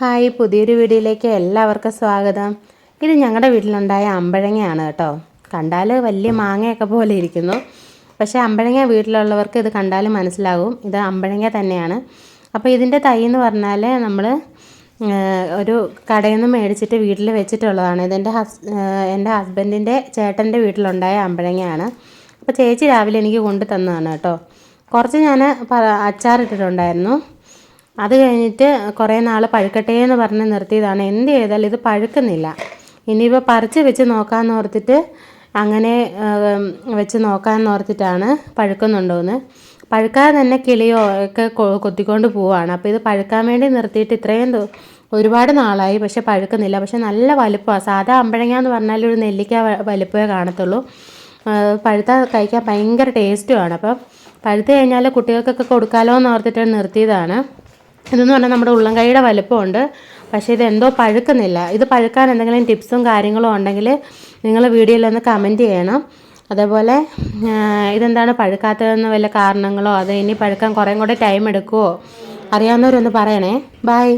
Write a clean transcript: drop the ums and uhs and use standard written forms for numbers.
Hi, പുതിയൊരു വീഡിയോയിലേക്ക് എല്ലാവർക്കും സ്വാഗതം. ഇത് ഞങ്ങളുടെ വീട്ടിലുണ്ടായ അമ്പഴങ്ങയാണ് കേട്ടോ. കണ്ടാൽ വലിയ മാങ്ങയൊക്കെ പോലെ ഇരിക്കുന്നു, പക്ഷേ അമ്പഴങ്ങ വീട്ടിലുള്ളവർക്ക് ഇത് കണ്ടാൽ മനസ്സിലാകും ഇത് അമ്പഴങ്ങ തന്നെയാണ്. അപ്പോൾ ഇതിൻ്റെ തൈ എന്ന് പറഞ്ഞാൽ നമ്മൾ ഒരു കടയിൽ നിന്ന് മേടിച്ചിട്ട് വീട്ടിൽ വെച്ചിട്ടുള്ളതാണ്. ഇതെൻ്റെ എൻ്റെ ഹസ്ബൻഡിൻ്റെ ചേട്ടൻ്റെ വീട്ടിലുണ്ടായ അമ്പഴങ്ങയാണ്. അപ്പോൾ ചേച്ചി രാവിലെ എനിക്ക് കൊണ്ടു തന്നതാണ് കേട്ടോ. കുറച്ച് ഞാൻ അച്ചാറിട്ടിട്ടുണ്ടായിരുന്നു. അത് കഴിഞ്ഞിട്ട് കുറേ നാൾ പഴുക്കട്ടെ എന്ന് പറഞ്ഞ് നിർത്തിയതാണ്. എന്ത് ചെയ്താലും ഇത് പഴുക്കുന്നില്ല. ഇനിയിപ്പോൾ പറിച്ച് വെച്ച് നോക്കാമെന്ന് ഓർത്തിട്ട് അങ്ങനെ വെച്ച് നോക്കാമെന്ന് ഓർത്തിട്ടാണ് പഴുക്കുന്നുണ്ടോയെന്ന്. പഴുക്കാതെ തന്നെ കിളിയോ ഒക്കെ കൊത്തിക്കൊണ്ട് പോവുകയാണ്. അപ്പോൾ ഇത് പഴുക്കാൻ വേണ്ടി നിർത്തിയിട്ട് ഇത്രയും ഒരുപാട് നാളായി, പക്ഷെ പഴുക്കുന്നില്ല. പക്ഷെ നല്ല വലുപ്പമാണ്. സാധാ അമ്പഴങ്ങ എന്ന് പറഞ്ഞാൽ ഒരു നെല്ലിക്ക വലുപ്പമേ കാണത്തുള്ളൂ. പഴുത്താൽ കഴിക്കാൻ ഭയങ്കര ടേസ്റ്റുമാണ്. അപ്പം പഴുത്ത് കഴിഞ്ഞാൽ കുട്ടികൾക്കൊക്കെ കൊടുക്കാമല്ലോ എന്ന് ഓർത്തിട്ട് നിർത്തിയതാണ്. ഇതെന്ന് പറഞ്ഞാൽ നമ്മുടെ ഉള്ളംകൈയുടെ വലുപ്പമുണ്ട്, പക്ഷേ ഇതെന്തോ പഴുക്കുന്നില്ല. ഇത് പഴുക്കാൻ എന്തെങ്കിലും ടിപ്സും കാര്യങ്ങളും ഉണ്ടെങ്കിൽ നിങ്ങൾ വീഡിയോയിലൊന്ന് കമൻറ്റ് ചെയ്യണം. അതേപോലെ ഇതെന്താണ് പഴുക്കാത്തതെന്ന് വല്ല കാരണങ്ങളോ അത് ഇനി പഴുക്കാൻ കുറേ കൂടെ ടൈം എടുക്കുമോ അറിയാവുന്നവരൊന്ന് പറയണേ. ബൈ.